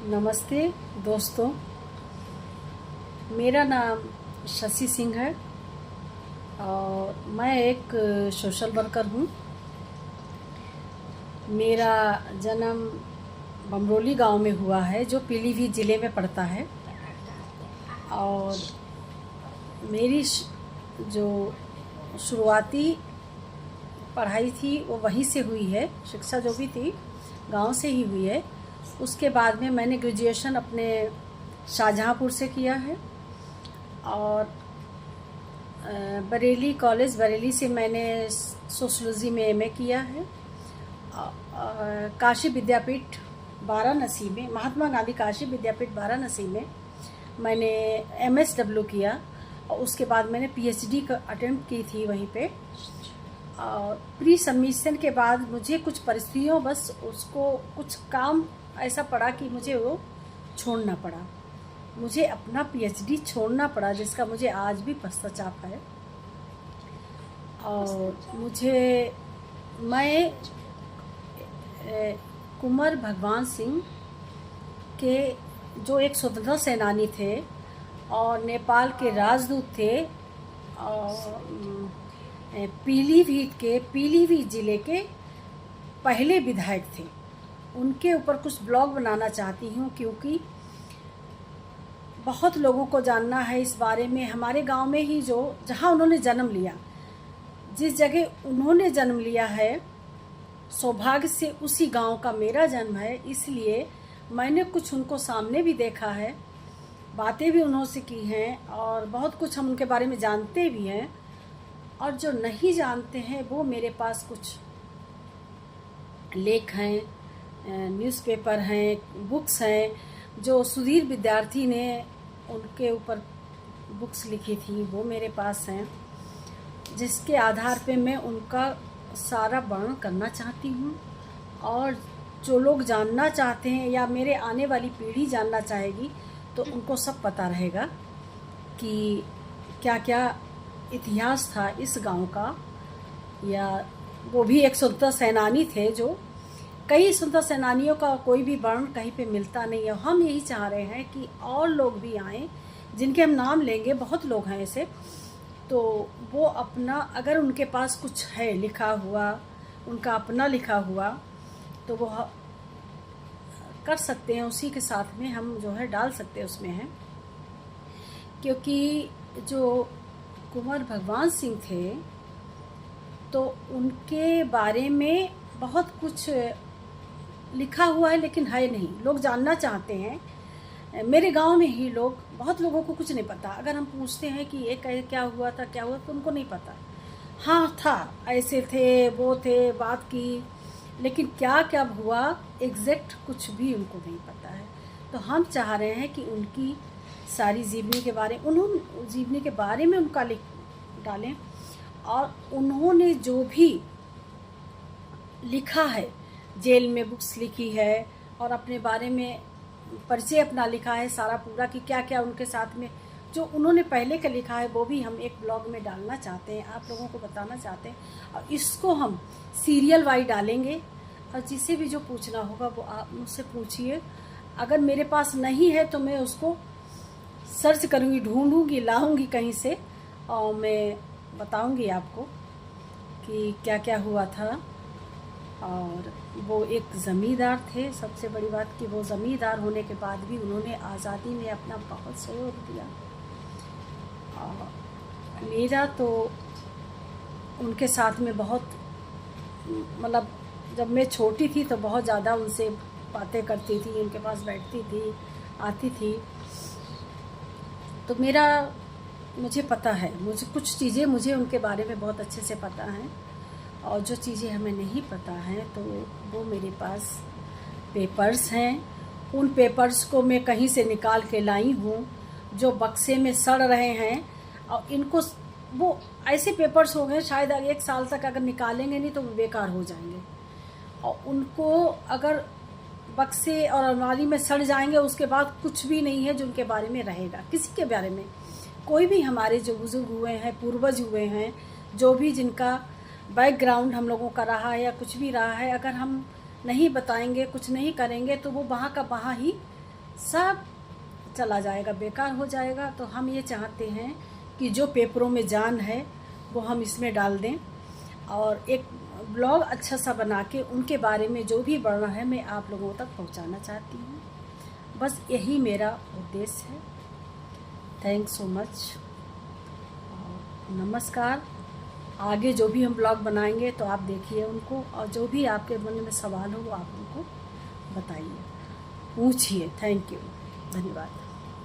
नमस्ते दोस्तों, मेरा नाम शशि सिंह है और मैं एक सोशल वर्कर हूँ। मेरा जन्म बमरोली गांव में हुआ है जो पीलीभीत ज़िले में पड़ता है और मेरी जो शुरुआती पढ़ाई थी वो वहीं से हुई है। शिक्षा जो भी थी गांव से ही हुई है। उसके बाद में मैंने ग्रेजुएशन अपने शाहजहाँपुर से किया है और बरेली कॉलेज बरेली से मैंने सोशलॉजी में एमए किया है। काशी विद्यापीठ वाराणसी में, महात्मा गांधी काशी विद्यापीठ वाराणसी में मैंने एमएसडब्ल्यू किया और उसके बाद मैंने पीएचडी का अटेम्प्ट की थी वहीं पे। और प्री सबमिशन के बाद मुझे कुछ परिस्थितियों बस उसको कुछ काम ऐसा पड़ा कि मुझे वो छोड़ना पड़ा। मुझे अपना पीएचडी छोड़ना पड़ा जिसका मुझे आज भी पश्चाताप है। और मैं कुंवर भगवान सिंह के जो एक स्वतंत्रता सेनानी थे और नेपाल के राजदूत थे और पीलीभीत ज़िले के पहले विधायक थे, उनके ऊपर कुछ ब्लॉग बनाना चाहती हूँ क्योंकि बहुत लोगों को जानना है इस बारे में। हमारे गांव में ही जहाँ उन्होंने जन्म लिया, जिस जगह उन्होंने जन्म लिया है, सौभाग्य से उसी गांव का मेरा जन्म है, इसलिए मैंने कुछ उनको सामने भी देखा है, बातें भी उन्होंने की हैं और बहुत कुछ हम उनके बारे में जानते भी हैं। और जो नहीं जानते हैं वो मेरे पास कुछ लेख हैं, न्यूज़पेपर हैं, बुक्स हैं जो सुधीर विद्यार्थी ने उनके ऊपर बुक्स लिखी थी, वो मेरे पास हैं, जिसके आधार पे मैं उनका सारा वर्णन करना चाहती हूँ। और जो लोग जानना चाहते हैं या मेरे आने वाली पीढ़ी जानना चाहेगी तो उनको सब पता रहेगा कि क्या क्या इतिहास था इस गांव का। या वो भी एक स्वतंत्रता सेनानी थे, जो कई स्वतंत्रता सेनानियों का कोई भी वर्णन कहीं पे मिलता नहीं है। हम यही चाह रहे हैं कि और लोग भी आएँ जिनके हम नाम लेंगे, बहुत लोग हैं ऐसे, तो वो अपना अगर उनके पास कुछ है लिखा हुआ, उनका अपना लिखा हुआ, तो वो कर सकते हैं, उसी के साथ में हम जो है डाल सकते हैं उसमें हैं। क्योंकि जो कुंवर भगवान सिंह थे तो उनके बारे में बहुत कुछ लिखा हुआ है लेकिन है नहीं, लोग जानना चाहते हैं। मेरे गांव में ही बहुत लोगों को कुछ नहीं पता। अगर हम पूछते हैं कि ये क्या हुआ था तो उनको नहीं पता। हाँ था, ऐसे थे, वो थे, बात की, लेकिन क्या क्या हुआ एग्जैक्ट कुछ भी उनको नहीं पता है। तो हम चाह रहे हैं कि उनकी सारी जीवनी के बारे में उनका डालें। और उन्होंने जो भी लिखा है, जेल में बुक्स लिखी है और अपने बारे में परिचय अपना लिखा है सारा पूरा, कि क्या क्या उनके साथ में जो उन्होंने पहले का लिखा है वो भी हम एक ब्लॉग में डालना चाहते हैं, आप लोगों को बताना चाहते हैं। और इसको हम सीरियल वाइज डालेंगे और जिसे भी जो पूछना होगा वो आप मुझसे पूछिए। अगर मेरे पास नहीं है तो मैं उसको सर्च करूँगी, ढूंढूंगी, लाऊंगी कहीं से और मैं बताऊंगी आपको कि क्या क्या हुआ था। और वो एक ज़मींदार थे। सबसे बड़ी बात कि वो ज़मींदार होने के बाद भी उन्होंने आज़ादी में अपना बहुत सहयोग दिया। और मेरा तो उनके साथ में बहुत, मतलब जब मैं छोटी थी तो बहुत ज़्यादा उनसे बातें करती थी, उनके पास बैठती थी, आती थी। तो मुझे पता है, मुझे कुछ चीज़ें मुझे उनके बारे में बहुत अच्छे से पता हैं। और जो चीज़ें हमें नहीं पता हैं तो वो मेरे पास पेपर्स हैं। उन पेपर्स को मैं कहीं से निकाल के लाई हूँ जो बक्से में सड़ रहे हैं। और इनको वो ऐसे पेपर्स हो गए शायद 1 साल तक अगर निकालेंगे नहीं तो वो बेकार हो जाएंगे। और उनको अगर बक्से और अलमारी में सड़ जाएंगे उसके बाद कुछ भी नहीं है जो उनके बारे में रहेगा। किसी के बारे में, कोई भी हमारे जो बुजुर्ग हुए हैं, पूर्वज हुए हैं, जो भी जिनका बैकग्राउंड हम लोगों का रहा है या कुछ भी रहा है, अगर हम नहीं बताएंगे, कुछ नहीं करेंगे तो वो वहाँ का वहाँ ही सब चला जाएगा, बेकार हो जाएगा। तो हम ये चाहते हैं कि जो पेपरों में जान है वो हम इसमें डाल दें, और एक ब्लॉग अच्छा सा बना के उनके बारे में जो भी बढ़ना है मैं आप लोगों तक पहुंचाना चाहती हूँ। बस यही मेरा उद्देश्य है। थैंक्स सो मच, और नमस्कार। आगे जो भी हम ब्लॉग बनाएंगे तो आप देखिए उनको, और जो भी आपके मन में सवाल हो वो आप उनको बताइए, पूछिए। थैंक यू, धन्यवाद।